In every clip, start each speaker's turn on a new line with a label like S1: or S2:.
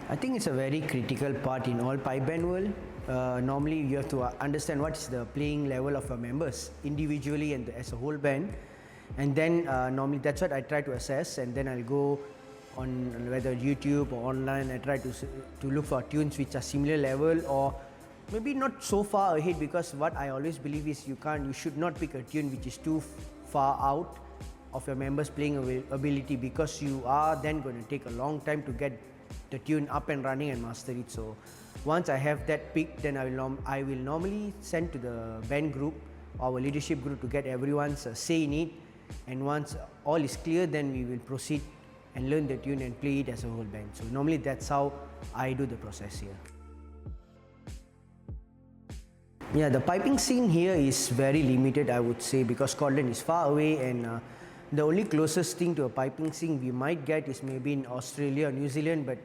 S1: I think it's a very critical part in all pipe band world. Normally you have to understand what is the playing level of your members individually and as a whole band, and then normally that's what I try to assess, and then I'll go on whether YouTube or online. I try to look for tunes which are similar level or maybe not so far ahead, because what I always believe is you should not pick a tune which is too far out of your members playing ability, because you are then going to take a long time to get the tune up and running and master it. So once I have that pick, then I will normally send to the band group, our leadership group, to get everyone's say in it, and once all is clear, then we will proceed and learn the tune and play it as a whole band. So normally that's how I do the process here. Yeah, the piping scene here is very limited, I would say, because Scotland is far away, and the only closest thing to a piping scene we might get is maybe in Australia or New Zealand, but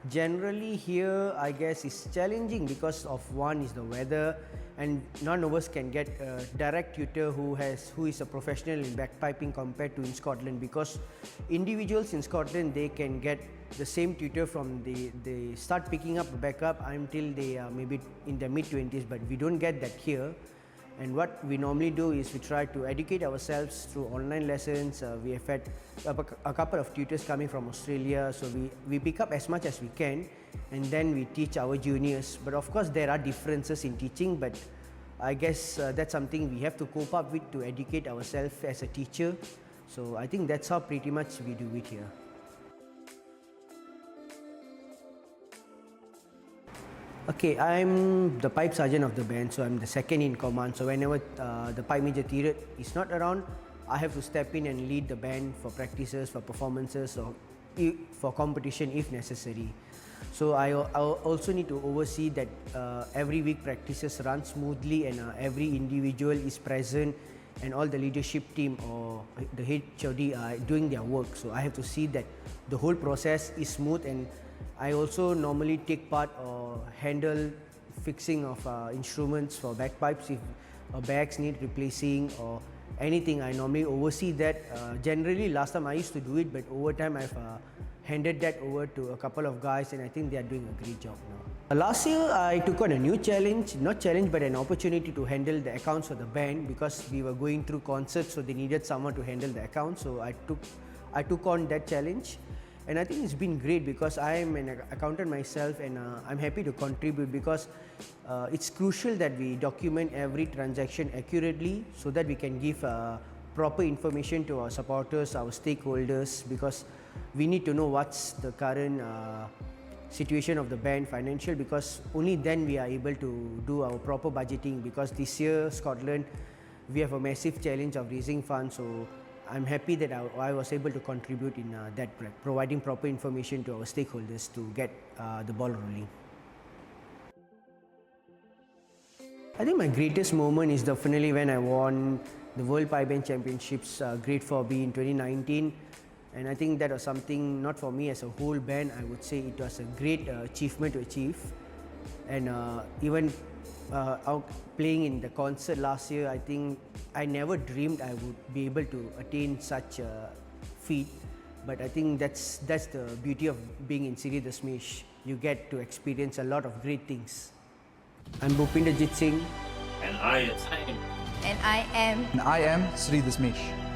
S1: generally here I guess it's challenging because of one is the weather, and none of us can get a direct tutor who is a professional in bagpiping compared to in Scotland, because individuals in Scotland, they can get the same tutor from they start picking up backup until they are maybe in their mid-20s, but we don't get that here. And what we normally do is we try to educate ourselves through online lessons. We have had a couple of tutors coming from Australia, so we pick up as much as we can, and then we teach our juniors. But of course there are differences in teaching, but I guess that's something we have to cope up with to educate ourselves as a teacher. So I think that's how pretty much we do it here. Okay, I'm the pipe sergeant of the band, so I'm the second in command. So whenever the pipe major Tirut is not around, I have to step in and lead the band for practices, for performances, or for competition if necessary. So I also need to oversee that every week practices run smoothly, and every individual is present, and all the leadership team or the HOD are doing their work. So I have to see that the whole process is smooth, and I also normally take part or handle fixing of instruments for bagpipes. If bags need replacing or anything, I normally oversee that. Generally last time I used to do it, but over time I've handed that over to a couple of guys, and I think they are doing a great job now. Last year I took on a new challenge, not challenge but an opportunity to handle the accounts for the band, because we were going through concerts, so they needed someone to handle the accounts. So I took on that challenge, and I think it's been great because I am an accountant myself, and I'm happy to contribute, because it's crucial that we document every transaction accurately so that we can give proper information to our supporters, our stakeholders, because we need to know what's the current situation of the band financial, because only then we are able to do our proper budgeting, because this year Scotland, we have a massive challenge of raising funds. So I'm happy that I was able to contribute in that, providing proper information to our stakeholders to get the ball rolling. I think my greatest moment is definitely when I won the World Pipe Band Championships Grade 4B in 2019. And I think that was something, not for me as a whole band, I would say it was a great achievement to achieve. And even playing in the concert last year, I think I never dreamed I would be able to attain such a feat. But I think that's the beauty of being in Sri Dasmesh. You get to experience a lot of great things. I'm Bhupinderjit Singh.
S2: And I am.
S3: And I am.
S4: And I am Sri Dasmesh.